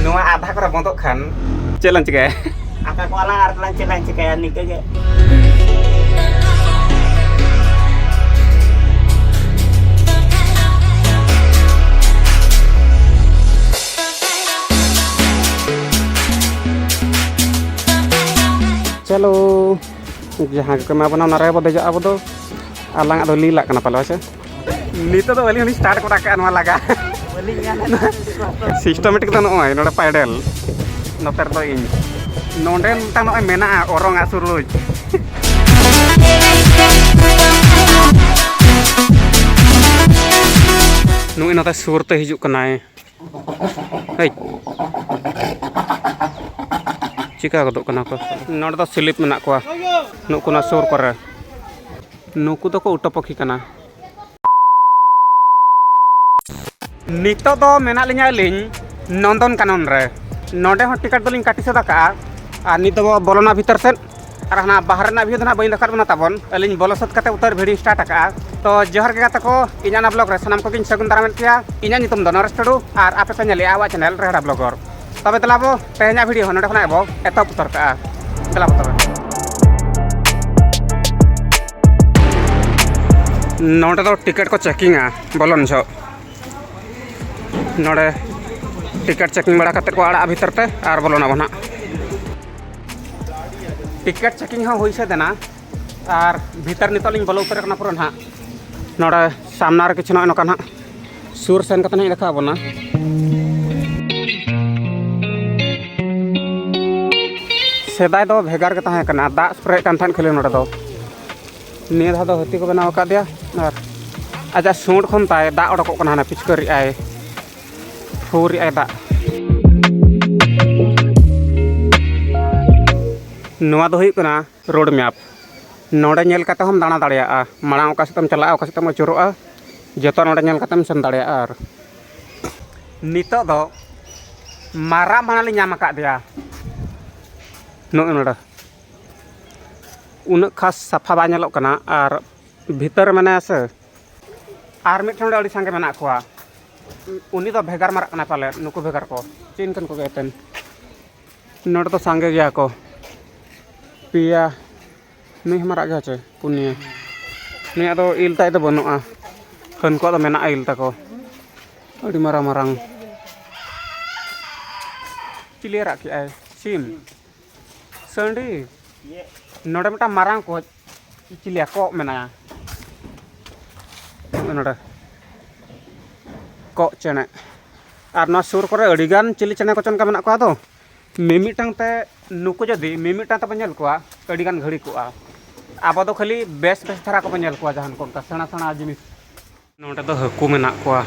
Nua ada kau bentuk kan? Jalan cek. Akak kolang arep lan celan cekayan nika ge. Chalo, jahang ke mana narai pada jauh apa tu? Alang atau lila kena pala sih? Nito tu balik ni start kau rakan malah ga. Systematic tu noai, noda pedal, noter tu ini. Nonden tang noai mena orang asur lu. Nui nota sur tu hijuk kenai. Hei. Cika kodok kenapa? Noda tu slip menak kuah. Nuku na sur kore. Nuku tu ko utopokhi kana. Nito to menak linya ling nonton kanon re. Node hon tiket doling kati seda ka. Nito bolona bhitar sen. Ar hana bahar na bhi dana bain dekat bana tabon. Aling bolosot kate utar video start ka. To johar ke kata ko inyana blog re sanam ko kin sagun daramen kia. Inya nitum dono restodu ar ape pe nyali awa channel rehada blogger. Tapi telah bo tehnya video node khona bo eto putar ka. Telah putar. Node to tiket ko checking bolon jo. Node tiket checking bada kate ko ada bhitar te ar bolona bana. Tiket checking ho hoise dena ar bhitar nitoling bolo utar kana puron ha. Node samnar kichu no kana sur sen kata ni dekha bona. Sedai do bhegar ke tahe kana da spray kan than khele node do. Niya dha do hati ko banaw ka dia ar aja sund khon tai da odokok kana na pichkari ai. Furi ai da. Noa do huyuk kana road map. Node nyel kata hom dana dareya marang oka setem chala oka setem achuroa joto node nyel katem sen dareya ar. Nito do mara mana li nyam ka dia. No node. Unak khas safa ba nyelok kana ar bhitar mane ase. Ar mit thon adi sange menak koa. Uni to bhegar marak kana pale nuku bhegar ko. Chin kan ko geten. Node to sange gya ko. Pia nih marak gak ceh punya nih atau ilta itu bonok kan kok atau menak ilta ko di marang-marang cilirak ki sim sendi noda meta marang ko ciliak kok mena noda kok cene arna sur kore adigan cili cene ko con ka menak ko ato mimitang te nuku jadi mimitang te penyel kuah adigan ghadi kuah abo do khali best thara ko penyel kuah jahan kon ka sana jinis nonte to haku menak kuah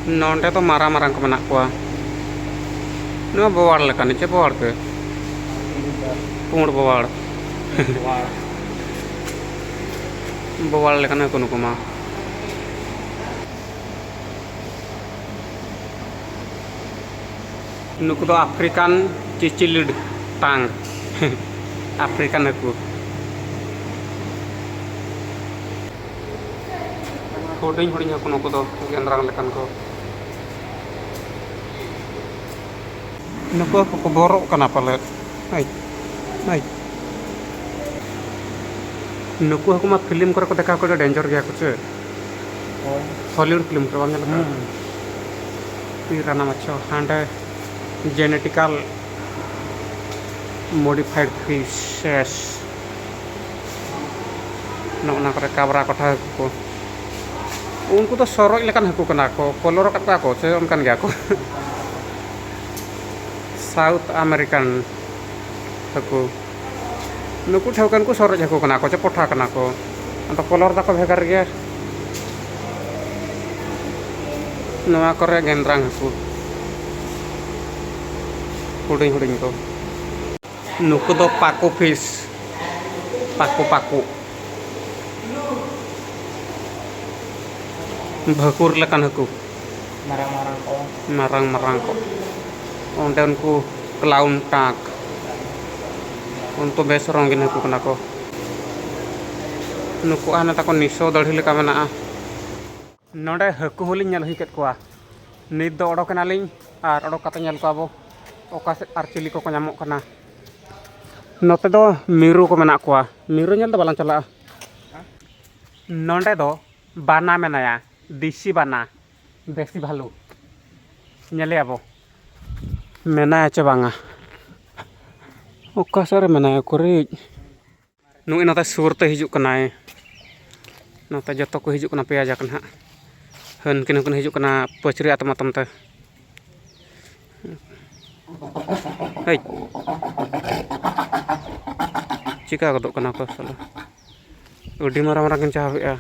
nonte to marang-marang ko menak kuah no bawar lekan ce bawar ke pungur bawar bawar lekan ko nuku ma nuku do African cicilid tang African aku huding aku nuku do gendrang lekan ko nuku aku borok kenapa let hai nuku aku mah film kore ko dekha ko danger gya kuch Hollywood film ko bang leka pirana macho hande genetical modified fishes nona kore kabra kotha ko unku to sorok lekan haku kana ko kolor kata ko se onkan gya ko South American haku nuku thaukan ko sorok haku kana ko ce potha kana ko anto kolor ta ko bhegar gya noa kore gendrang haku huding ko nuku do paku fish paku bakur lekan haku marang-marang ko onde unku clown tak untuk besok rongin haku kena ko nuku ana ta ko niso dalhi leka mena node haku holin nyal hiket ko Nit do odok kenaling ar odok kata nyel ko abo oka set ar cili ko nyamok kana. Note do miru ko menak kuah. Miru nyel do balang chala. Nonde do bana menaya, disi bana, desi bhalu. Nyele abo. Menaya ce banga. Oka sore menaya kurik. Nungin note surte hijuk kanai. Note joto ko hijuk kana peaja kan hak. Hen kini hijuk kana peceri atom-atom teh. Hei. Cika kodok kana ko salah. Udi marah-marah kin cawe ya.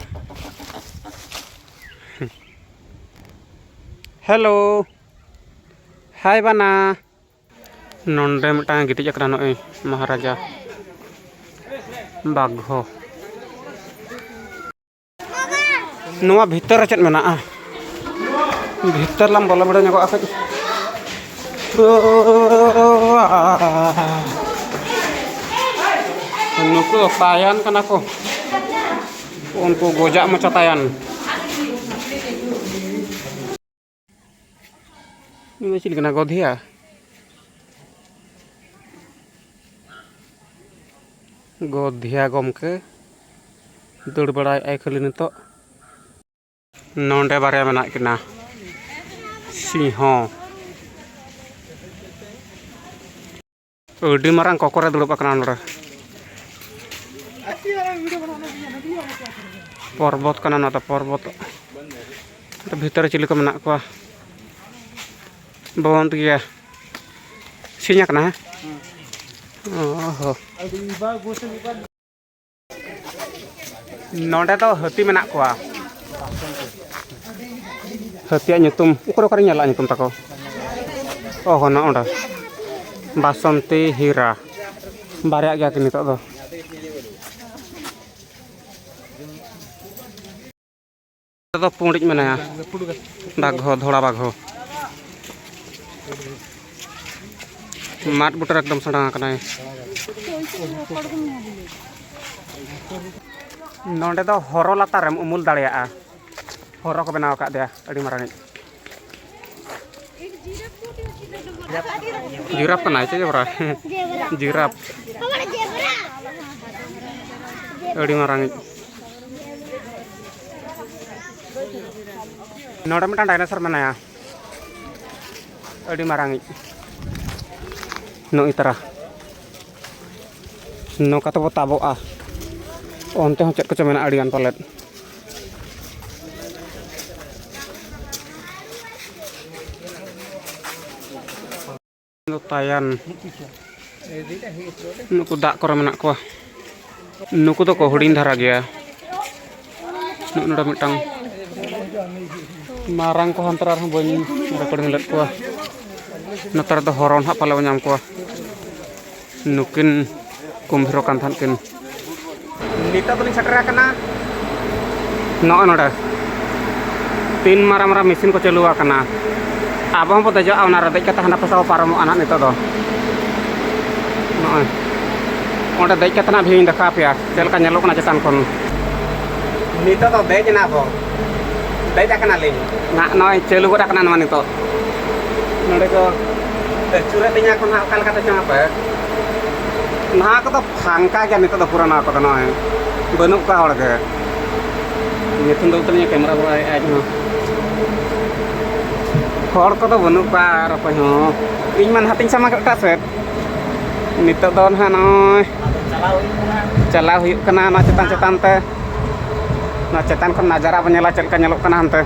Hello. Hai bana. Nonde mitang gitij akana noe Maharaja Bagho. Noa bhitar chet menaa. Bhitar lam bola beda nyako akaj. Nuku tayan kan aku. Unku gojak maca tayan. Ini masih kena godhia. Godhia gomke. Dur berai ai khali nitok. Nonde barya menak kena. Siho. Udi marang kokore dulup akana nore. Porbot kana nata porbot. Bhitar cili ko menak kuah. Bawang tu ya. Sinyak na. Oh. Nonde to hati menak kuah. Hati nyutum. Ukor-ukor nyala nyutum tako. Oh hono onda. Basanti Hira. Barya gya kini tok do. To pundik menaya. Bagho thoda bagho. Mat butar ekdom sadang kana. Nonde do horo latarem umul dareyaa. Horo ko benaw ka dia adi marang. Jirap kana aja bra. Jirap. Adi marang. Nonde mitang dinosaur menaya. Adi marang. No itara. No kata tabo ah. Onte hocet ko cemena adian palet. No tayan. Nuku dak ko menak kuah. Nuku to ko hudin dhara gya. Nuk noda mitang marang ko hantarar boñ rekod ngelet kuah. Notar do horon hak pala nyam kuah. Nukin kumbhiro kan thankin. Nita tuling seter akana. No noda. Tin mara-mara mesin ko celu akana. Abang po dejo awna radek kata hana pasaw paramo anak nito do. No. Onda dek kata na bhiing dakha pya. Sel ka nyalok na chetan kon. Nito to dej na bo. Dej akana ling. Na noi celu ko akana nama nito. Node ko cure tinya kon akal kata cang apa. Nah ko to phangka gya nito do purana ko to noi. Banuk ka hor ge. Nitun do tanya kamera bo ai no. Hor ko to banuk pa apa ho. Ing man hating sama ka set. Nito don ha noi. Chala huyuk kana na cetan-cetan teh. Na cetan kon najara penyela cel ka nyelok kana hante.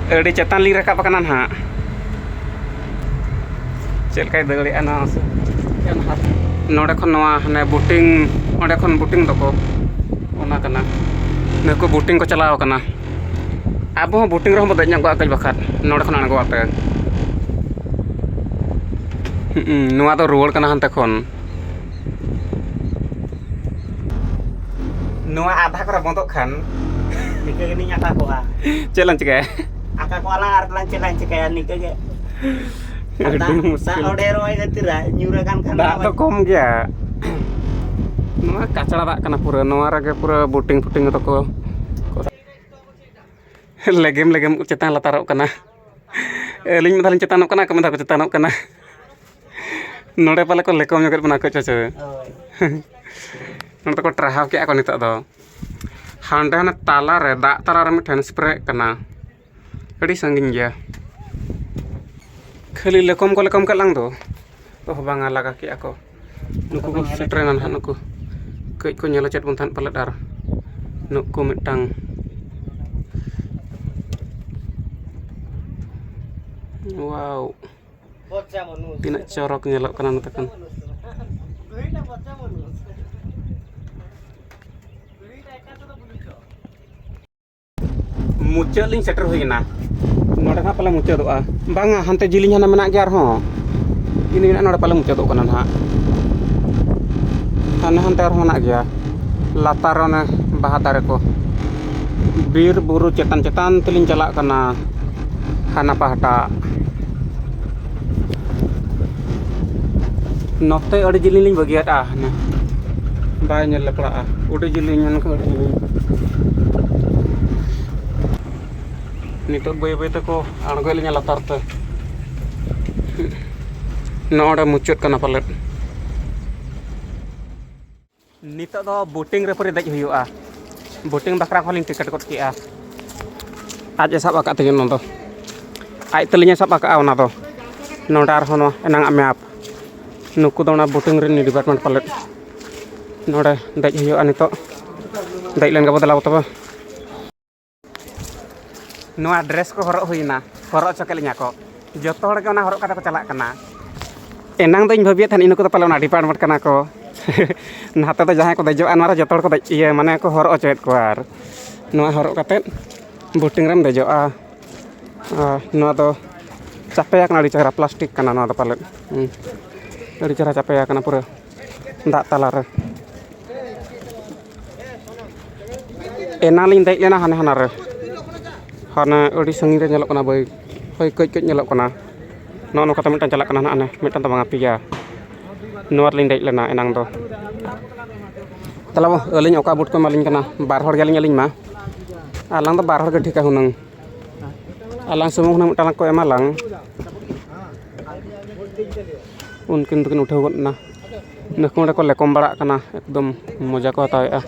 Edi cetan li rekap kanan ha. Cel kay deuli ana yan hat. Node kon noa ne booting onde kon booting doko. Ona kana. Ne ko booting ko chalao kana. Abo booting ro bodaj nyang ko akaj bakat. Node kon anago ate. Noa to ruwar kana hante kon. Noa adha ko bontok kan. Nika gini nyata ko ah. Celan cike. Aka ko alang ar lang cekaya nika ge. Aduh Sa odero ai gatira nyurakan kan. Dak to kom gya. Noa kacala dak kana pura noa rage pura booting to ko. legem cetan latarok kana eling medalin cetanok kana ko medal ko cetanok kana nore pale ko lekom nyoget bana ko coce Oi. nonte ko trahau ke ako nitok do hande hana tala re dak tala re miten spray kana adi sangin ya khali lekom ke lang do oh bang alaga ke ako nuku ko setrenan han nuku kei ko nyala cet buntan paledar nuku mitang wow tidak corok nyelok kanan tekan muncul ling setter huina node ha pala muncul doa banga hante jiling hana menak jar ho ini node pala muncul do kanan ha hana hante ar honak ya latarone bahadar ko bir buru cetan-cetan teling jalak kana hana pahta note ade jiling ling bagiat na bay nyel lekla udah jiling man ko nitok boy ko aᱬgoi linya latar te node mucut kana palet nitok do boating re pore dej huyu'a boating bakra ko ling tiket kot ki'a aj sab akak tegin nondo aj telinya sab akak ona do nodar hono enang amap nuku do na boating re ni department palet node dej huyu'a nitok dej len ga bodala to noa dress ko horok huina horok cokelinya ko joto hor ke ona horok kata ko calak kana enang do ᱤᱧ bhabiet than inu ko pala ona department kana ko nahate do jahay ko dejoan mara joto hor ko iya mane ko horok coet ko ar noa horok katet boating rem dejoa noa do capek kana di cara plastik kana noa do palet dari cara capek kana pura ndak talar enaling dej lena hane hanar hana odi sangin re nyelok kana boy hoy kej nyelok kana no kata mitan calak kana ane mitan tabang api ya nuar ling dej lena enang do talaw eling oka but ko maling kana bar hor galing aling ma alang do bar hor ge thika hunang alang sumung hunang mitan ko emalang unkin tukin uthau got na nakon ko lekom barak kana ekdom moja ko hatawa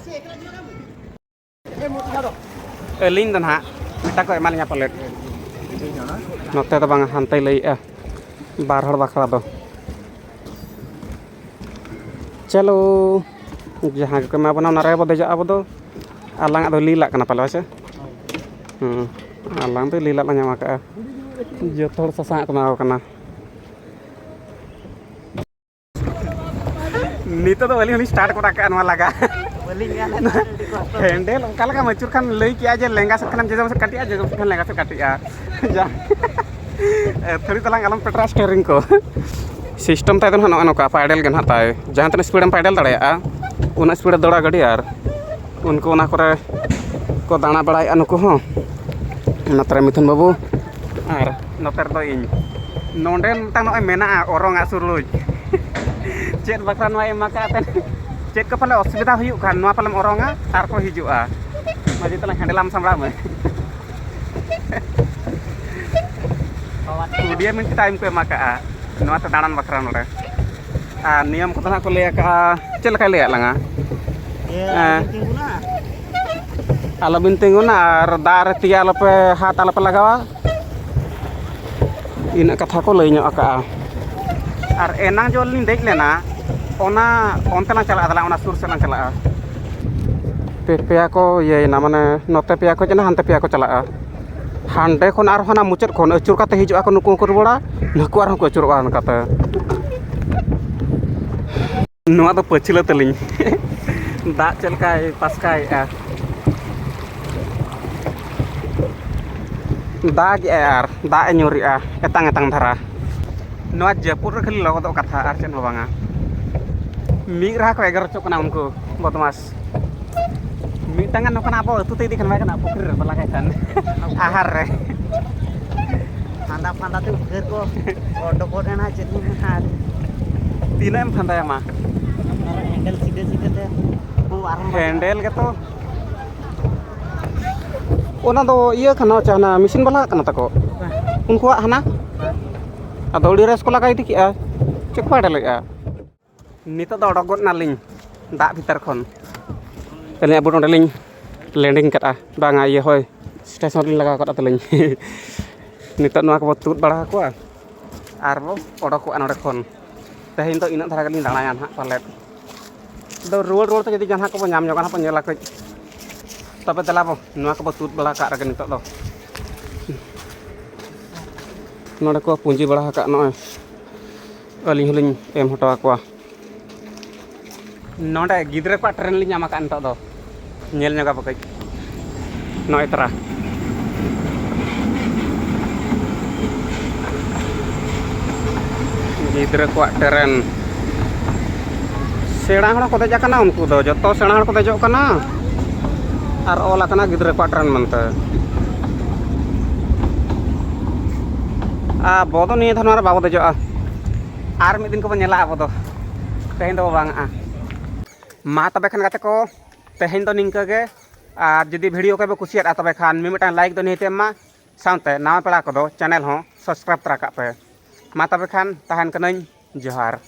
eling dan ha kita ko emalnya palet note to bang hantai lei bar hor bakra do chalo jahan ko ma bana nare bo deja abodo alang ado lila kana palo ase alang to lila la nyama ka jotor sasa ko ma kana nito to wali start ko ka anwa laga handle kala ka macur kan lei ki aja lenga sekhan jejam se kati aja sekhan lenga se kati ya ja thori talang alam petra steering ko system ta don hano ka pedal gan hatai jahan tan speed am pedal darea una speed dora gadi ar unko ona kore ko dana badai anuko ho natre mithun babu ar noter do ing nonden tang no mena orong asurluj chet bakran wa emaka ten chet ko pale osubida huyuk kan noa palem oronga ar ko hiju'a maji telang handelam samra me dia min time ko emaka noa ta danan bakran ore niam ko tana ko le ka chet la le langa ala bintinguna ar dar tia lope hat ala pelagawa ina katha ko le nyo aka ar enang jol ling dej lena ona onte lang chala adala ona sur lang chala pepea ko ye na mane note pea ko jena hante pea ko chala hande kon ar hona mucet kon acur kate hiju ako nuku ko rubola nuku ar ko acur an kate noa do pachila teling dak celkai paskai dak ar dak nyuri etang dhara noa japur khali logo do katha ar chen banga mi ra ko egar chok na unko botmas mi tangan nokana apa tu tedi kan mai kana pokir bala kaitan ahar re Panda tu ger ko odok na jetni har tina em phanda ya ma handle सीधे te ko arang handle ke to Ona do iya kana chana mesin bala kana tako. Unkuak hana. Ado udi res ko lagai diki a. Cek pada lega. Nito do odogot naling dak bitar kon. Tele abun ondeling landing kata banga iya hoy. Station laga ko ateling. Nito noa ko tut bala ko a. Arbo odok ko anode kon. Tehin to inak dhara kalin danayan hak palet. Do ruol to jadi jangan ko nyam nyokan apa nyela ko. Tapi telah po, noa ko tut bala ka raga nito do. Node ko punji bala ka noe. Aling huling em hoto ko. Node gidre ko tren li nyama kan to do. Nyel nyoga pakai. Noe tra. Gidre ko tren. Sena hora ko dejak kana unku do, joto sena hora ko dejok kana. Ar ola kana gidre ko tren mante. Bodo ni thanwar babo dejo ar mid din ko nyela bodo tehin do bang ma tabe khan gate ko tehin do ningka ge ar jodi video ko be kusiat tabe khan mimitang like do nihte ma saunte nawa pela ko do channel ho subscribe tra ka pe ma tabe khan tahan kanai johar.